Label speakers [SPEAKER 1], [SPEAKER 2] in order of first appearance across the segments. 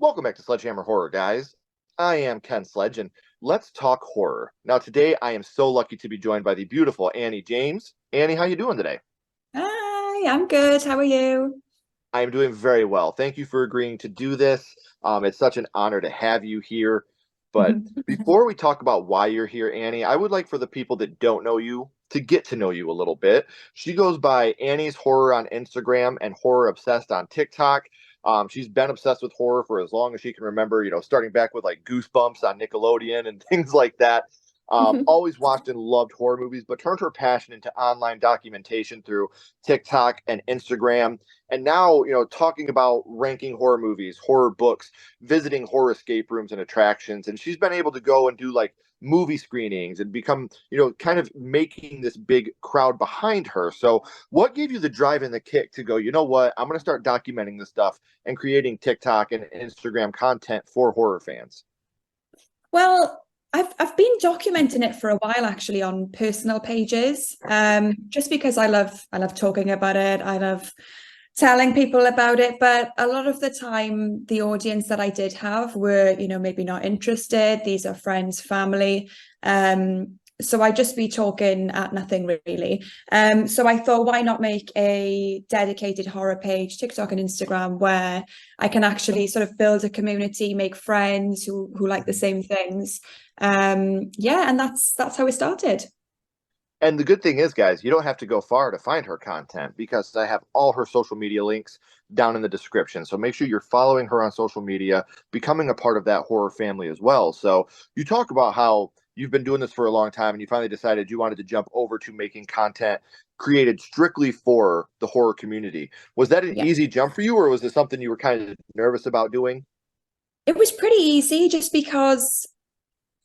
[SPEAKER 1] Welcome back to Sledgehammer Horror, guys. I am Ken Sledge, and let's talk horror. Now, today I am so lucky to be joined by the beautiful Annie James. Annie, how you doing today?
[SPEAKER 2] Hi, I'm good. How are you?
[SPEAKER 1] I am doing very well. Thank you for agreeing to do this. It's such an honor to have you here. But before we talk about why you're here, Annie, I would like for the people that don't know you to get to know you a little bit. She goes by Annie's Horror on Instagram and Horror Obsessed on TikTok. She's been obsessed with horror for as long as she can remember, starting back with like Goosebumps on Nickelodeon and things like that. Always watched and loved horror movies, but turned her passion into online documentation through TikTok and Instagram. And now, talking about ranking horror movies, horror books, visiting horror escape rooms and attractions. And she's been able to go and do like movie screenings and become, kind of making this big crowd behind her. So, what gave you the drive and the kick to go, you know what, I'm going to start documenting this stuff and creating TikTok and Instagram content for horror fans?
[SPEAKER 2] Well, I've been documenting it for a while actually on personal pages. Just because I love talking about it. I love telling people about it, but a lot of the time the audience that I did have were, maybe not interested. These are friends, family. So I just be talking at nothing really. So I thought, why not make a dedicated horror page, TikTok and Instagram, where I can actually sort of build a community, make friends who like the same things. Yeah, and that's how it started.
[SPEAKER 1] And the good thing is, guys, you don't have to go far to find her content because I have all her social media links down in the description. So make sure you're following her on social media, becoming a part of that horror family as well. So you talk about how you've been doing this for a long time and you finally decided you wanted to jump over to making content created strictly for the horror community. Was that an
[SPEAKER 2] Yeah.
[SPEAKER 1] easy jump for you, or was this something you were kind of nervous about doing?
[SPEAKER 2] It was pretty easy just because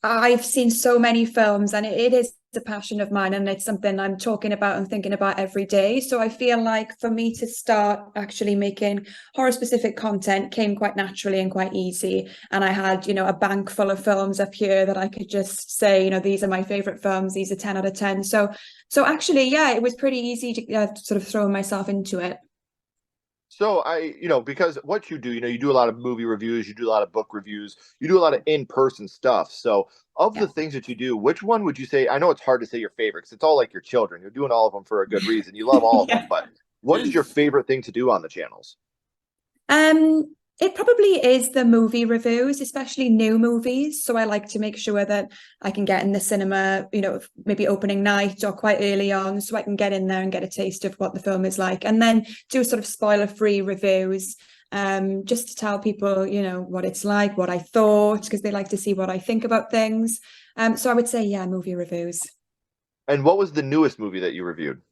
[SPEAKER 2] I've seen so many films and it is a passion of mine and it's something I'm talking about and thinking about every day. So I feel like for me to start actually making horror specific content came quite naturally and quite easy. And I had, a bank full of films up here that I could just say, these are my favorite films, these are 10 out of 10. So actually, yeah, it was pretty easy to sort of throw myself into it.
[SPEAKER 1] So because what you do, you do a lot of movie reviews, you do a lot of book reviews, you do a lot of in-person stuff. So of the
[SPEAKER 2] Yeah.
[SPEAKER 1] things that you do, which one would you say? I know it's hard to say your favorite because it's all like your children. You're doing all of them for a good reason. You love all of them,
[SPEAKER 2] Yeah.
[SPEAKER 1] but what is your favorite thing to do on the channels?
[SPEAKER 2] It probably is the movie reviews, especially new movies. So I like to make sure that I can get in the cinema, maybe opening night or quite early on, so I can get in there and get a taste of what the film is like, and then do sort of spoiler-free reviews, just to tell people, what it's like, what I thought, because they like to see what I think about things. So I would say, yeah, movie reviews.
[SPEAKER 1] And what was the newest movie that you reviewed?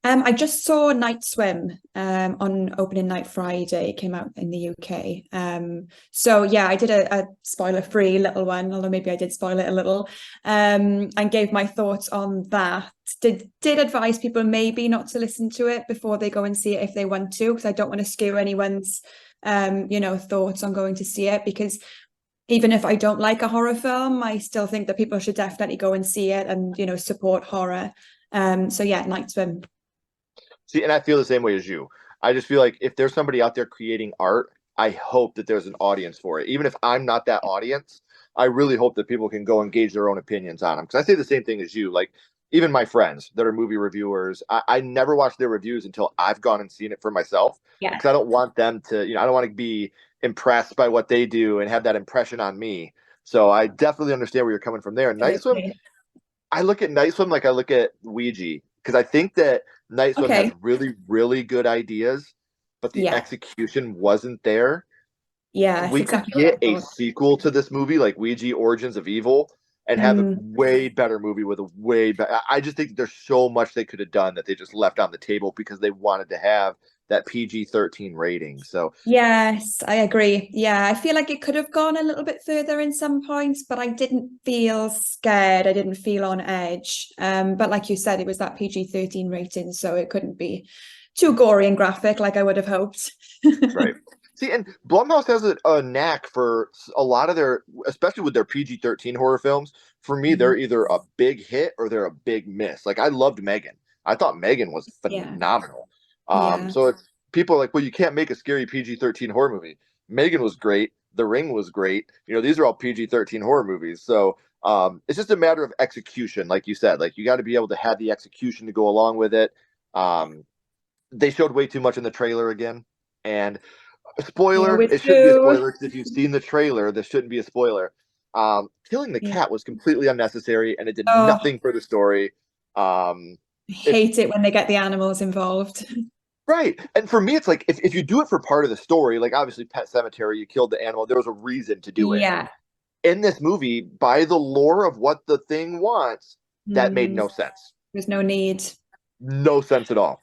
[SPEAKER 2] I just saw Night Swim on opening night Friday. It came out in the UK. So yeah, I did a spoiler-free little one, although maybe I did spoil it a little, and gave my thoughts on that. Did advise people maybe not to listen to it before they go and see it if they want to, because I don't want to skew anyone's thoughts on going to see it, because even if I don't like a horror film, I still think that people should definitely go and see it and support horror. So yeah, Night Swim.
[SPEAKER 1] See, and I feel the same way as you. I just feel like if there's somebody out there creating art, I hope that there's an audience for it. Even if I'm not that audience, I really hope that people can go engage their own opinions on them. Because I say the same thing as you. Like, even my friends that are movie reviewers, I never watch their reviews until I've gone and seen it for myself.
[SPEAKER 2] Yeah.
[SPEAKER 1] Because I don't want them to, I don't want to be impressed by what they do and have that impression on me. So I definitely understand where you're coming from there. Night Swim,
[SPEAKER 2] Absolutely.
[SPEAKER 1] I look at Night Swim like I look at Ouija because I think that Night Swim has
[SPEAKER 2] Okay.
[SPEAKER 1] really, really good ideas, but the
[SPEAKER 2] Yeah.
[SPEAKER 1] execution wasn't there.
[SPEAKER 2] Yeah, it's
[SPEAKER 1] We could
[SPEAKER 2] exactly what
[SPEAKER 1] get
[SPEAKER 2] I
[SPEAKER 1] a
[SPEAKER 2] thought.
[SPEAKER 1] sequel to this movie, like Ouija Origins of Evil, and have a
[SPEAKER 2] Mm.
[SPEAKER 1] way better movie with a way better. I just think there's so much they could have done that they just left on the table because they wanted to have that PG-13 rating. So
[SPEAKER 2] Yes, I agree. Yeah, I feel like it could have gone a little bit further in some points, but I didn't feel scared. I didn't feel on edge. But like you said, it was that PG-13 rating, so it couldn't be too gory and graphic like I would have hoped.
[SPEAKER 1] right. See, and Blumhouse has a knack for a lot of their, especially with their PG-13 horror films. For me, they're
[SPEAKER 2] Mhm.
[SPEAKER 1] either a big hit or they're a big miss. Like I loved Megan. I thought Megan was
[SPEAKER 2] Yeah.
[SPEAKER 1] phenomenal.
[SPEAKER 2] Yeah.
[SPEAKER 1] So it's people are like, well, you can't make a scary PG-13 horror movie. Megan was great. The Ring was great. These are all PG-13 horror movies. So it's just a matter of execution, like you said. Like you got to be able to have the execution to go along with it. Um, they showed way too much in the trailer again, and
[SPEAKER 2] They
[SPEAKER 1] spoiler,
[SPEAKER 2] always
[SPEAKER 1] it shouldn't be a
[SPEAKER 2] do.
[SPEAKER 1] spoiler because if you've seen the trailer, this shouldn't be a spoiler. Killing the
[SPEAKER 2] Yeah.
[SPEAKER 1] cat was completely unnecessary, and it did
[SPEAKER 2] Oh,
[SPEAKER 1] nothing for the story. Um,
[SPEAKER 2] I
[SPEAKER 1] if
[SPEAKER 2] hate it when they get the animals involved.
[SPEAKER 1] Right. And for me, it's like if you do it for part of the story, like obviously Pet Cemetery, you killed the animal, there was a reason to do it.
[SPEAKER 2] Yeah.
[SPEAKER 1] In this movie, by the lore of what the thing wants, that made
[SPEAKER 2] Mm,
[SPEAKER 1] no sense.
[SPEAKER 2] there's no need.
[SPEAKER 1] No sense at all.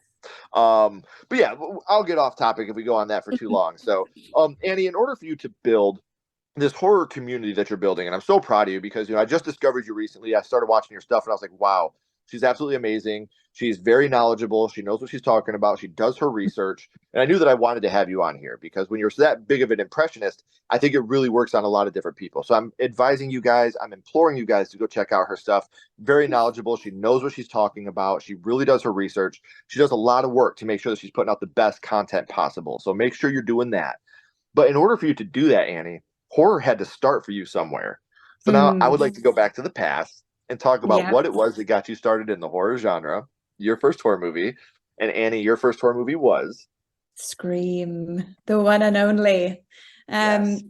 [SPEAKER 1] But yeah, I'll get off topic if we go on that for too long. So, Annie, in order for you to build this horror community that you're building, and I'm so proud of you because I just discovered you recently. I started watching your stuff, and I was like, wow, she's absolutely amazing. She's very knowledgeable. She knows what she's talking about. She does her research, and I knew that I wanted to have you on here because when you're that big of an impressionist, I think it really works on a lot of different people. So I'm advising you guys, I'm imploring you guys to go check out her stuff. Very knowledgeable. She knows what she's talking about. She really does her research. She does a lot of work to make sure that she's putting out the best content possible. So make sure you're doing that. But in order for you to do that, Annie, horror had to start for you somewhere. So now I would
[SPEAKER 2] Mm,
[SPEAKER 1] like to go back to the past and talk about
[SPEAKER 2] yeah.
[SPEAKER 1] what it was that got you started in the horror genre, your first horror movie. And Annie, your first horror movie was?
[SPEAKER 2] Scream, the one and only.
[SPEAKER 1] Yes.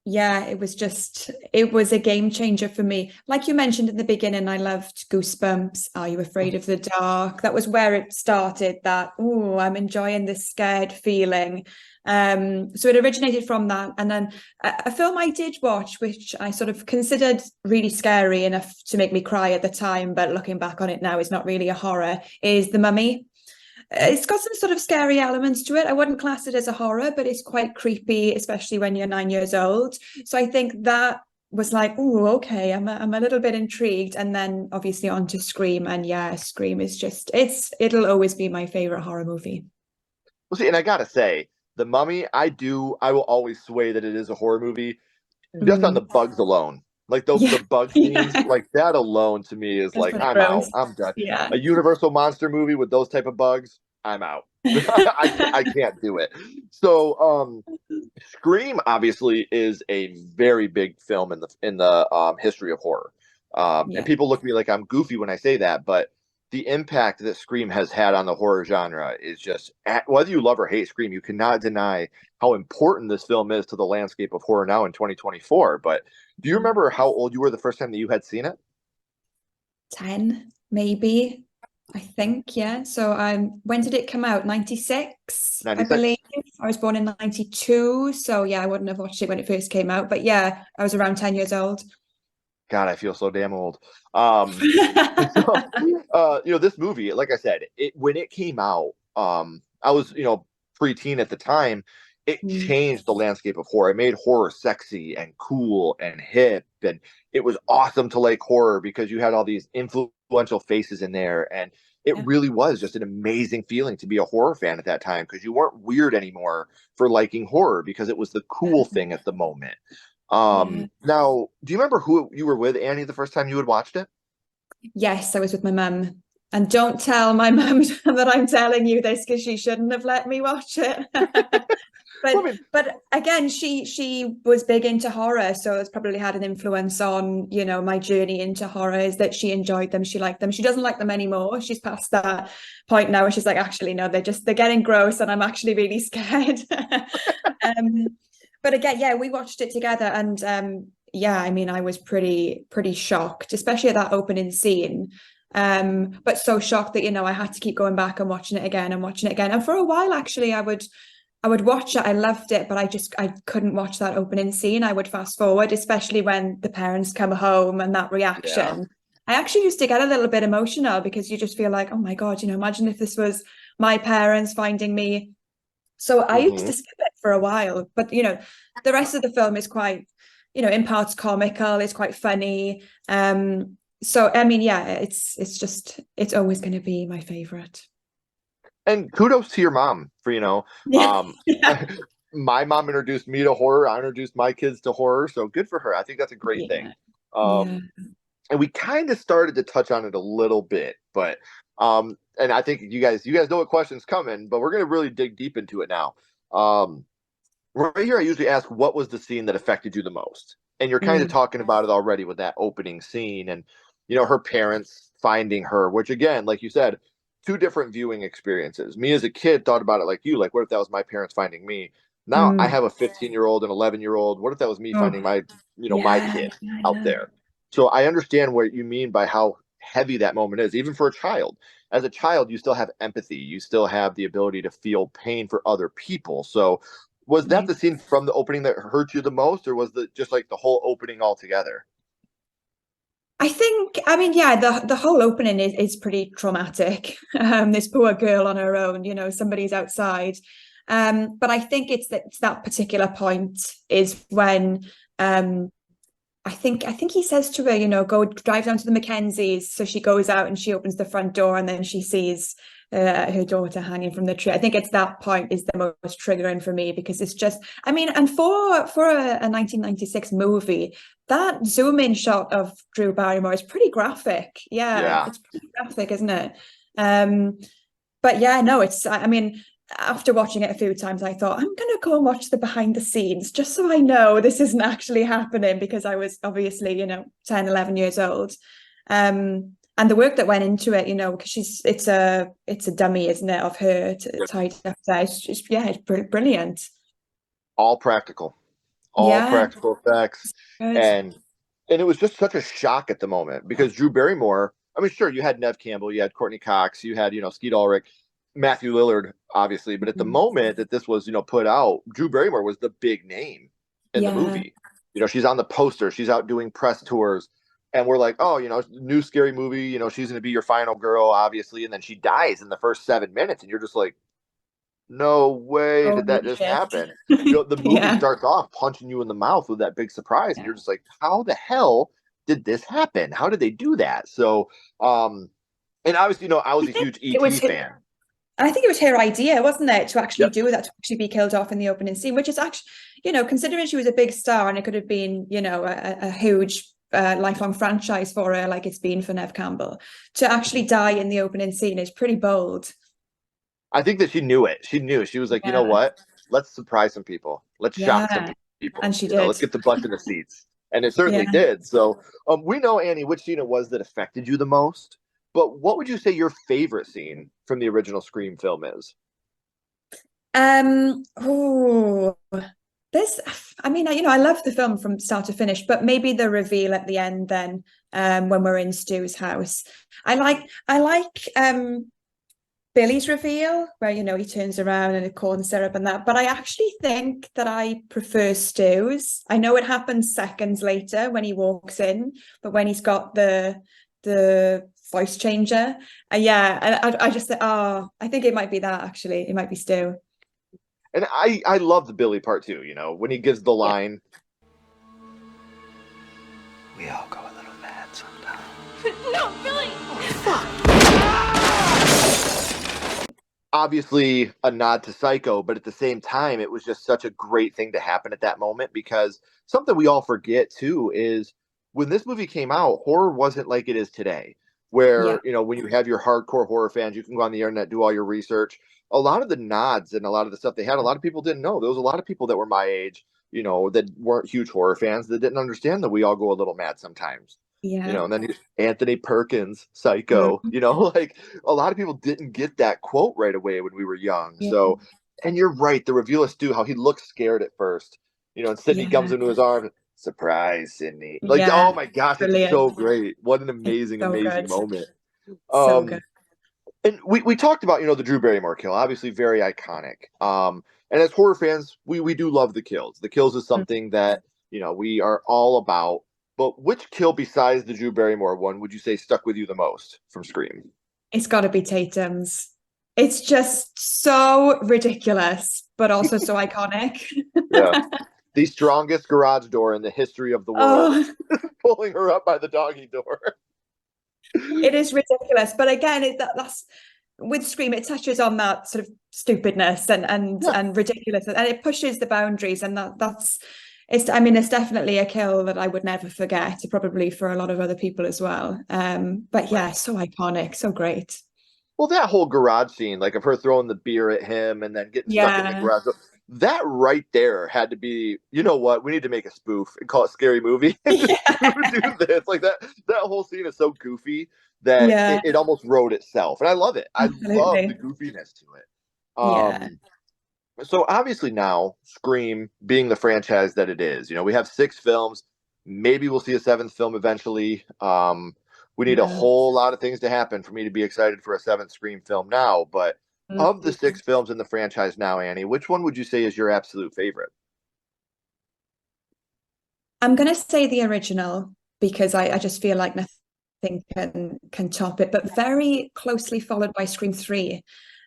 [SPEAKER 2] Yeah, it was a game changer for me. Like you mentioned in the beginning, I loved Goosebumps. Are You Afraid of the Dark? That was where it started, that, oh, I'm enjoying this scared feeling. So it originated from that. And then a film I did watch, which I sort of considered really scary enough to make me cry at the time, but looking back on it now is not really a horror, is The Mummy. It's got some sort of scary elements to it. I wouldn't class it as a horror, but it's quite creepy, especially when you're 9 years old. So I think that was like, oh, okay, I'm a little bit intrigued. And then obviously on to Scream. And yeah, Scream is just, it'll always be my favorite horror movie.
[SPEAKER 1] Well, see, and I gotta say, The Mummy, I will always sway that it is a horror movie just on the
[SPEAKER 2] Mm.
[SPEAKER 1] bugs alone. Like the
[SPEAKER 2] Yeah.
[SPEAKER 1] bug scenes,
[SPEAKER 2] Yeah.
[SPEAKER 1] like that alone to me is
[SPEAKER 2] Just
[SPEAKER 1] like
[SPEAKER 2] for the
[SPEAKER 1] I'm out.
[SPEAKER 2] gross.
[SPEAKER 1] I'm done.
[SPEAKER 2] Yeah.
[SPEAKER 1] A Universal monster movie with those type of bugs, I'm out. I can't do it. So Scream obviously is a very big film in the history of horror. And
[SPEAKER 2] Yeah.
[SPEAKER 1] people look at me like I'm goofy when I say that, but the impact that Scream has had on the horror genre is just whether you love or hate Scream, you cannot deny how important this film is to the landscape of horror now in 2024. But do you remember how old you were the first time that you had seen it?
[SPEAKER 2] 10, maybe. I think, yeah. So when did it come out? 96, I believe.
[SPEAKER 1] 96.
[SPEAKER 2] I was born in 92. So yeah, I wouldn't have watched it when it first came out. But yeah, I was around 10 years old.
[SPEAKER 1] God, I feel so damn old. So, this movie, like I said, when it came out, I was, preteen at the time. It
[SPEAKER 2] Mm,
[SPEAKER 1] changed the landscape of horror. It made horror sexy and cool and hip, and it was awesome to like horror because you had all these influential faces in there, and it
[SPEAKER 2] yeah.
[SPEAKER 1] really was just an amazing feeling to be a horror fan at that time because you weren't weird anymore for liking horror because it was the cool thing at the moment.
[SPEAKER 2] Yeah.
[SPEAKER 1] Now, do you remember who you were with, Annie, the first time you had watched it?
[SPEAKER 2] Yes, I was with my mum. And don't tell my mum that I'm telling you this because she shouldn't have let me watch it.
[SPEAKER 1] Well, I
[SPEAKER 2] but
[SPEAKER 1] mean,
[SPEAKER 2] but again, she was big into horror, so it's probably had an influence on, my journey into horror, is that she enjoyed them, she liked them. She doesn't like them anymore. She's past that point now where she's like, actually, no, they're getting gross and I'm actually really scared. um, but again, yeah, we watched it together and yeah, I mean, I was pretty shocked, especially at that opening scene. But so shocked that, I had to keep going back and watching it again and watching it again. And for a while, actually, I would watch it. I loved it, but I couldn't watch that opening scene. I would fast forward, especially when the parents come home and that
[SPEAKER 1] yeah.
[SPEAKER 2] reaction. I actually used to get a little bit emotional because you just feel like, oh my God, imagine if this was my parents finding me. So I used to
[SPEAKER 1] Hmm.
[SPEAKER 2] skip it for a while, but the rest of the film is quite, in parts comical, it's quite funny. So I mean, yeah, it's always going to be my favorite.
[SPEAKER 1] And kudos to your mom for,
[SPEAKER 2] Yeah.
[SPEAKER 1] um,
[SPEAKER 2] Yeah.
[SPEAKER 1] my mom introduced me to horror. I introduced my kids to horror. So good for her. I think that's a great thing.
[SPEAKER 2] Yeah. Yeah.
[SPEAKER 1] Um, and we kind of started to touch on it a little bit, but, and I think you guys know what question's coming, but we're going to really dig deep into it now. Um, right here, I usually ask, what was the scene that affected you the most? And you're kind of
[SPEAKER 2] Mm.
[SPEAKER 1] talking about it already with that opening scene and, her parents finding her, which again, like you said, two different viewing experiences. Me as a kid thought about it like you, like, what if that was my parents finding me? Now I
[SPEAKER 2] Mm.
[SPEAKER 1] have a 15-year-old and 11-year-old. What if that was me
[SPEAKER 2] Oh,
[SPEAKER 1] finding my, my
[SPEAKER 2] yeah,
[SPEAKER 1] kid
[SPEAKER 2] yeah,
[SPEAKER 1] out
[SPEAKER 2] yeah.
[SPEAKER 1] there? So I understand what you mean by how heavy that moment is, even for a child. As a child, you still have empathy. You still have the ability to feel pain for other people. So was that
[SPEAKER 2] Right.
[SPEAKER 1] the scene from the opening that hurt you the most, or was it just like the whole opening altogether?
[SPEAKER 2] I think, I mean, yeah, the whole opening is pretty traumatic. This poor girl on her own, somebody's outside. But I think it's that particular point is when I think he says to her, go drive down to the Mackenzies. So she goes out and she opens the front door and then she sees her daughter hanging from the tree. I think it's that point is the most triggering for me because it's just, I mean, and for a 1996 movie, that zoom in shot of Drew Barrymore is pretty graphic. Yeah,
[SPEAKER 1] Yeah.
[SPEAKER 2] it's pretty graphic, isn't it? Um, but yeah, no, I mean, after watching it a few times, I thought, I'm going to go and watch the behind the scenes just so I know this isn't actually happening because I was obviously, 10, 11 years old. And the work that went into it, because it's a dummy, isn't it, of her tied up there. It's just, yeah, it's brilliant.
[SPEAKER 1] All practical, all
[SPEAKER 2] Yeah,
[SPEAKER 1] practical effects,
[SPEAKER 2] good.
[SPEAKER 1] and it was just such a shock at the moment because Drew Barrymore. I mean, sure, you had Nev Campbell, you had Courtney Cox, you had Skeet Ulrich, Matthew Lillard, obviously, but at the moment that this was put out, Drew Barrymore was the big name in the
[SPEAKER 2] Yeah,
[SPEAKER 1] movie. She's on the poster, she's out doing press tours, and we're like, oh, new scary movie. She's going to be your final girl, obviously, and then she dies in the first 7 minutes, and you're just like, no way did that
[SPEAKER 2] holy
[SPEAKER 1] just
[SPEAKER 2] shit.
[SPEAKER 1] happen. The movie
[SPEAKER 2] Yeah.
[SPEAKER 1] starts off punching you in the mouth with that big surprise, and
[SPEAKER 2] Yeah.
[SPEAKER 1] you're just like, how the hell did this happen? How did they do that? So, and I was, I
[SPEAKER 2] I
[SPEAKER 1] was a
[SPEAKER 2] think
[SPEAKER 1] huge
[SPEAKER 2] it was
[SPEAKER 1] ET
[SPEAKER 2] her,
[SPEAKER 1] fan.
[SPEAKER 2] I think it was her idea, wasn't it, to actually
[SPEAKER 1] Yep.
[SPEAKER 2] do that, to actually be killed off in the opening scene, which is actually, considering she was a big star and it could have been, a huge lifelong franchise for her, like it's been for Nev Campbell, to actually die in the opening scene is pretty bold.
[SPEAKER 1] I think that she knew it. She knew. She was like, you know
[SPEAKER 2] Yeah.
[SPEAKER 1] what? Let's surprise some people. Let's shock some
[SPEAKER 2] Yeah.
[SPEAKER 1] people.
[SPEAKER 2] And she did.
[SPEAKER 1] Let's get the butts in the seats. And it certainly
[SPEAKER 2] Yeah.
[SPEAKER 1] did. So we know, Annie, which scene it was that affected you the most. But what would you say your favorite scene from the original Scream film is?
[SPEAKER 2] Oh, this, I mean, I love the film from start to finish, but maybe the reveal at the end then, when we're in Stu's house. I like Billy's reveal where, he turns around and the corn syrup and that, but I actually think that I prefer Stu's. I know it happens seconds later when he walks in, but when he's got the voice changer, yeah, and I just, oh, I think it might be that actually. It might be Stu.
[SPEAKER 1] And I love the Billy part too, when he gives the
[SPEAKER 2] Yeah.
[SPEAKER 1] line.
[SPEAKER 3] We all go a little mad sometimes.
[SPEAKER 4] No, Billy!
[SPEAKER 1] Obviously a nod to Psycho, but at the same time, it was just such a great thing to happen at that moment because something we all forget too is when this movie came out, horror wasn't like it is today.
[SPEAKER 2] Yeah.
[SPEAKER 1] Where, when you have your hardcore horror fans, you can go on the internet, do all your research. A lot of the nods and a lot of the stuff they had, a lot of people didn't know. There was a lot of people that were my age, that weren't huge horror fans that didn't understand that we all go a little mad sometimes.
[SPEAKER 2] Yeah.
[SPEAKER 1] And then Anthony Perkins, Psycho,
[SPEAKER 2] Mm.
[SPEAKER 1] like a lot of people didn't get that quote right away when we were young.
[SPEAKER 2] Yeah.
[SPEAKER 1] So, and you're right, the reveal of Stu, how he looks scared at first, and Sydney comes
[SPEAKER 2] Yeah.
[SPEAKER 1] into his arms, surprise, Sydney. Like,
[SPEAKER 2] Yeah.
[SPEAKER 1] oh my gosh, it's
[SPEAKER 2] Brilliant.
[SPEAKER 1] so great. What an
[SPEAKER 2] It's
[SPEAKER 1] amazing,
[SPEAKER 2] so
[SPEAKER 1] amazing
[SPEAKER 2] good.
[SPEAKER 1] moment.
[SPEAKER 2] So good.
[SPEAKER 1] Um, and we talked about, the Drew Barrymore kill, obviously very iconic. And as horror fans, we do love the kills. The kills is
[SPEAKER 2] Mm.
[SPEAKER 1] something that, we are all about. But which kill besides the Drew Barrymore one would you say stuck with you the most from Scream?
[SPEAKER 2] It's got to be Tatum's. It's just so ridiculous, but also so iconic.
[SPEAKER 1] Yeah. The strongest garage door in the history of the world,
[SPEAKER 2] Oh,
[SPEAKER 1] pulling her up by the doggy door.
[SPEAKER 2] it is ridiculous. But again, that's with Scream, it touches on that sort of stupidness and and
[SPEAKER 1] Yeah.
[SPEAKER 2] and ridiculousness, and it pushes the boundaries. And that's it's. I mean, it's definitely a kill that I would never forget. Probably for a lot of other people as well. But
[SPEAKER 1] Right.
[SPEAKER 2] yeah, so iconic, so great.
[SPEAKER 1] Well, that whole garage scene, like of her throwing the beer at him and then getting stuck in the
[SPEAKER 2] Yeah,
[SPEAKER 1] garage. that right there had to be, you know what? We need to make a spoof and call it Scary Movie and just do this. Like that whole scene is so goofy that
[SPEAKER 2] Yeah,
[SPEAKER 1] it almost wrote itself. And I love it. I love the
[SPEAKER 2] absolutely.
[SPEAKER 1] goofiness to it.
[SPEAKER 2] Yeah.
[SPEAKER 1] So obviously now Scream being the franchise that it is, we have 6 films. Maybe we'll see a 7th film eventually. We need a
[SPEAKER 2] Yeah.
[SPEAKER 1] whole lot of things to happen for me to be excited for a 7th Scream film now. But of the 6 films in the franchise now, Annie, which one would you say is your absolute favorite?
[SPEAKER 2] I'm going to say the original because I just feel like nothing can top it, but very closely followed by Scream 3.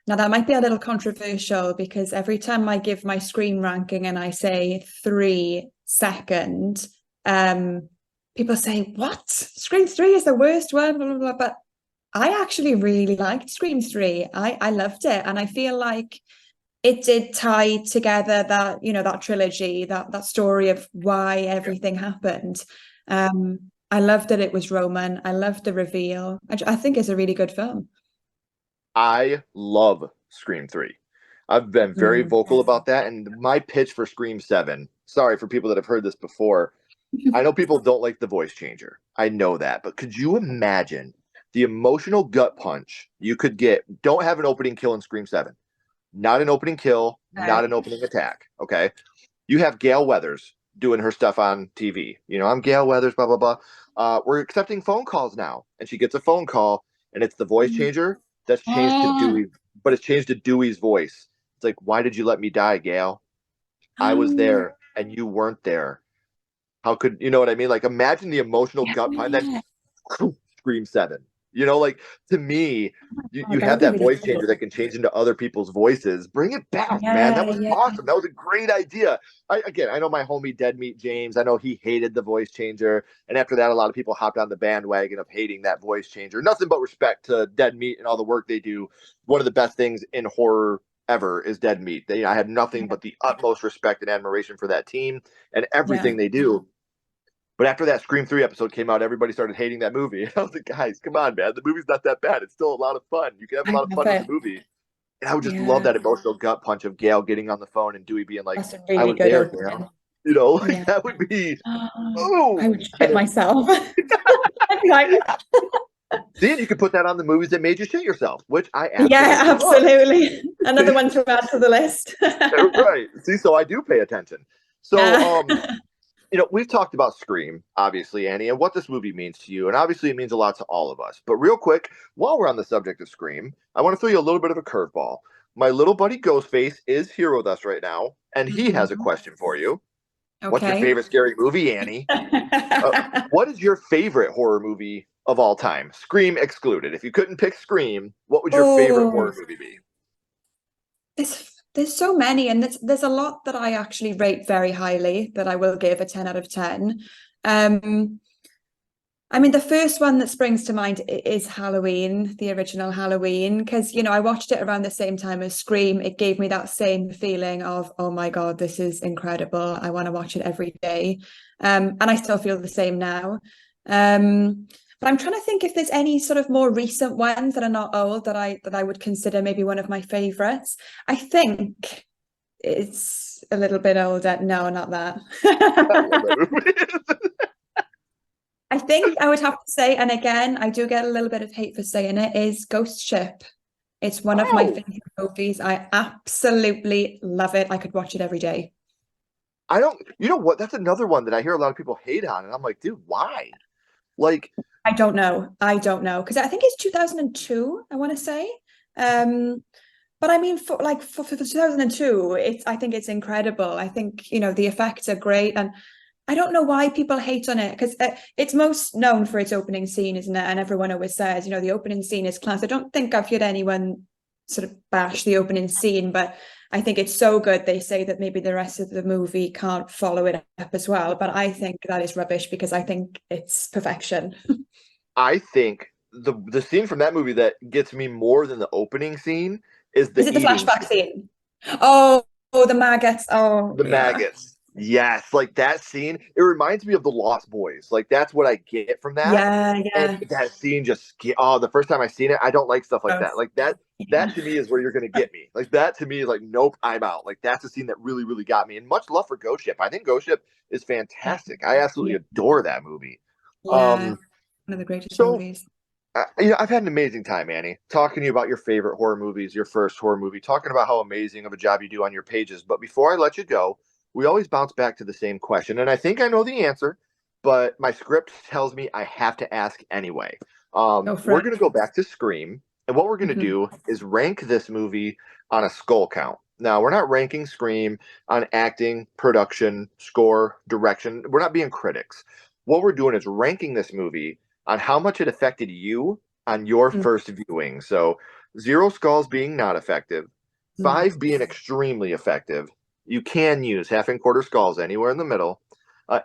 [SPEAKER 2] Now that might be a little controversial because every time I give my Scream ranking and I say 3 second, people say, "What? Scream 3 is the worst one," blah, blah, blah. But I actually really liked Scream 3. I loved it, and I feel like it did tie together that that trilogy, that story of why everything happened. I loved that it was Roman. I loved the reveal. I think it's a really good film.
[SPEAKER 1] I love Scream 3. I've been very
[SPEAKER 2] Mm.
[SPEAKER 1] vocal about that. And my pitch for Scream 7, sorry for people that have heard this before. I know people don't like the voice changer. I know that. But could you imagine the emotional gut punch you could get? Don't have an opening kill in Scream 7. Not an opening kill, not an opening attack. Okay. You have Gail Weathers doing her stuff on TV. I'm Gail Weathers, blah, blah, blah. We're accepting phone calls now. And she gets a phone call, and it's the voice changer that's changed to
[SPEAKER 2] Oh,
[SPEAKER 1] Dewey, but it's changed to Dewey's voice. It's like, why did you let me die, Gail? I was
[SPEAKER 2] oh,
[SPEAKER 1] there and you weren't there. How could you know what I mean? Like, imagine the emotional gut punch, and
[SPEAKER 2] yeah.
[SPEAKER 1] then Scream 7. Like, to me,
[SPEAKER 2] Oh,
[SPEAKER 1] you
[SPEAKER 2] that would
[SPEAKER 1] have
[SPEAKER 2] be
[SPEAKER 1] that
[SPEAKER 2] really
[SPEAKER 1] voice changer
[SPEAKER 2] cool.
[SPEAKER 1] that can change into other people's voices. Bring it back, man. That
[SPEAKER 2] Yeah,
[SPEAKER 1] was
[SPEAKER 2] yeah,
[SPEAKER 1] awesome. That was a great idea. I know my homie Dead Meat James. I know he hated the voice changer, and after that, a lot of people hopped on the bandwagon of hating that voice changer. Nothing but respect to Dead Meat and all the work they do. One of the best things in horror ever is Dead Meat. I had nothing but the utmost respect and admiration for that team and
[SPEAKER 2] yeah.
[SPEAKER 1] everything they do. But after that Scream 3 episode came out, everybody started hating that movie. I was like, guys, come on, man. The movie's not that bad. It's still a lot of fun. You can have a
[SPEAKER 2] I
[SPEAKER 1] lot of
[SPEAKER 2] love
[SPEAKER 1] fun with the
[SPEAKER 2] it.
[SPEAKER 1] movie. And I would just love
[SPEAKER 2] Yeah,
[SPEAKER 1] that emotional gut punch of Gail getting on the phone and Dewey being like,
[SPEAKER 2] that's a
[SPEAKER 1] I
[SPEAKER 2] really
[SPEAKER 1] was
[SPEAKER 2] good
[SPEAKER 1] there,
[SPEAKER 2] opening.
[SPEAKER 1] Gail.
[SPEAKER 2] Yeah.
[SPEAKER 1] That would be,
[SPEAKER 2] I
[SPEAKER 1] oh.
[SPEAKER 2] would
[SPEAKER 1] And
[SPEAKER 2] shit
[SPEAKER 1] then,
[SPEAKER 2] myself. I'd be like,
[SPEAKER 1] then you could put that on the movies that made you shit yourself, which I
[SPEAKER 2] yeah,
[SPEAKER 1] absolutely love.
[SPEAKER 2] absolutely. Another one to add to the list.
[SPEAKER 1] Right. See, so I do pay attention. So,
[SPEAKER 2] Yeah.
[SPEAKER 1] we've talked about Scream, obviously, Annie, and what this movie means to you. And obviously, it means a lot to all of us. But real quick, while we're on the subject of Scream, I want to throw you a little bit of a curveball. My little buddy Ghostface is here with us right now, and he has a
[SPEAKER 2] Mhm.
[SPEAKER 1] question for you. What's your
[SPEAKER 2] Okay.
[SPEAKER 1] favorite scary movie, Annie? Uh, what is your favorite horror movie of all time? Scream excluded. If you couldn't pick Scream, what would your favorite
[SPEAKER 2] Oh,
[SPEAKER 1] horror movie be?
[SPEAKER 2] there's so many, and there's a lot that I actually rate very highly that I will give a 10 out of 10. Um, I mean, the first one that springs to mind is Halloween, the original Halloween, because, I watched it around the same time as Scream. It gave me that same feeling of, oh my God, this is incredible. I want to watch it every day. And I still feel the same now. But I'm trying to think if there's any sort of more recent ones that are not old that I would consider maybe one of my favorites. I think it's a little bit older. No, not that.
[SPEAKER 1] I love that movie.
[SPEAKER 2] I think I would have to say, and again, I do get a little bit of hate for saying it, is Ghost Ship. It's one of my
[SPEAKER 1] Oh,
[SPEAKER 2] favorite movies. I absolutely love it. I could watch it every day.
[SPEAKER 1] I don't. You know what? That's another one that I hear a lot of people hate on, and I'm like, dude, why? Like,
[SPEAKER 2] I don't know. I don't know because I think it's 2002, I want to say. But I mean, for 2002, I think it's incredible. I think the effects are great, and I don't know why people hate on it because it's most known for its opening scene, isn't it? And everyone always says, the opening scene is class. I don't think I've heard anyone sort of bash the opening scene, but I think it's so good. They say that maybe the rest of the movie can't follow it up as well, but I think that is rubbish because I think it's perfection.
[SPEAKER 1] I think the scene from that movie that gets me more than the opening scene is
[SPEAKER 2] Is
[SPEAKER 1] the
[SPEAKER 2] it the
[SPEAKER 1] eating
[SPEAKER 2] flashback
[SPEAKER 1] scene,
[SPEAKER 2] scene? Oh, the maggots. Oh,
[SPEAKER 1] the
[SPEAKER 2] yeah.
[SPEAKER 1] maggots. Yes, like that scene, it reminds me of the Lost Boys. Like that's what I get from that.
[SPEAKER 2] Yeah,
[SPEAKER 1] And
[SPEAKER 2] yeah.
[SPEAKER 1] that scene oh, the first time I seen it, I don't like stuff like
[SPEAKER 2] Gross.
[SPEAKER 1] that. Like that
[SPEAKER 2] Yeah.
[SPEAKER 1] to me is where you're gonna get me. Like that to me is like, nope, I'm out. Like that's a scene that really, really got me. And much love for Ghost Ship. I think Ghost Ship is fantastic. I absolutely
[SPEAKER 2] Yeah.
[SPEAKER 1] adore that movie.
[SPEAKER 2] Yeah.
[SPEAKER 1] Um,
[SPEAKER 2] One of the greatest
[SPEAKER 1] so
[SPEAKER 2] movies.
[SPEAKER 1] I've had an amazing time, Annie, talking to you about your favorite horror movies, your first horror movie, talking about how amazing of a job you do on your pages. But before I let you go, we always bounce back to the same question. And I think I know the answer, but my script tells me I have to ask anyway.
[SPEAKER 2] Go for
[SPEAKER 1] We're
[SPEAKER 2] it.
[SPEAKER 1] going to go back to Scream. And what we're going to
[SPEAKER 2] Mhm.
[SPEAKER 1] do is rank this movie on a skull count. Now, we're not ranking Scream on acting, production, score, direction. We're not being critics. What we're doing is ranking this movie on how much it affected you on your
[SPEAKER 2] Mm,
[SPEAKER 1] first viewing. So 0 skulls being not effective,
[SPEAKER 2] mm.
[SPEAKER 1] 5 being extremely effective. You can use half and quarter skulls anywhere in the middle.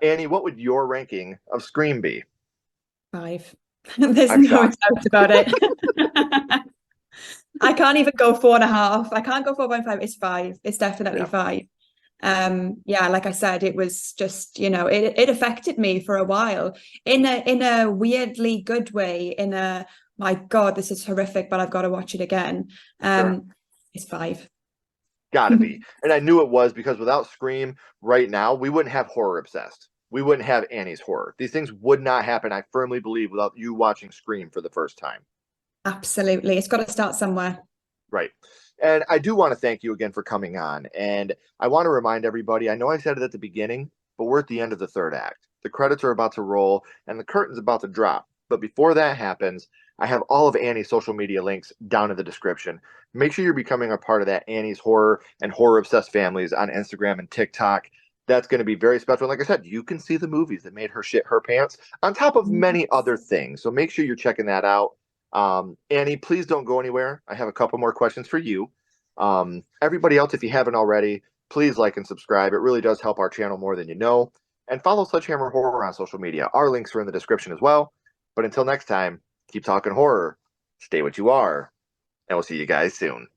[SPEAKER 1] Annie, what would your ranking of Scream be?
[SPEAKER 2] 5. There's
[SPEAKER 1] I'm
[SPEAKER 2] no
[SPEAKER 1] shocked.
[SPEAKER 2] doubt about it. I can't even go 4.5. I can't go 4.5. It's 5. It's definitely
[SPEAKER 1] Yeah,
[SPEAKER 2] 5. Yeah, like I said, it was just, it affected me for a while in a weirdly good way, in a my God, this is horrific, but I've got to watch it again.
[SPEAKER 1] sure.
[SPEAKER 2] It's 5.
[SPEAKER 1] Gotta be. And I knew it was because without Scream right now, we wouldn't have Horror Obsessed. We wouldn't have Annie's Horror. These things would not happen, I firmly believe, without you watching Scream for the first time.
[SPEAKER 2] Absolutely. It's got to start somewhere.
[SPEAKER 1] Right. And I do want to thank you again for coming on. And I want to remind everybody, I know I said it at the beginning, but we're at the end of the third act. The credits are about to roll and the curtain's about to drop. But before that happens, I have all of Annie's social media links down in the description. Make sure you're becoming a part of that Annie's Horror and Horror Obsessed families on Instagram and TikTok. That's going to be very special. Like I said, you can see the movies that made her shit her pants on top of many other things. So make sure you're checking that out. Annie, please don't go anywhere. I have a couple more questions for you. Everybody else, if you haven't already, please like and subscribe. It really does help our channel more than you know. And follow Sledgehammer Horror on social media. Our links are in the description as well. But until next time, keep talking horror, stay what you are, and we'll see you guys soon.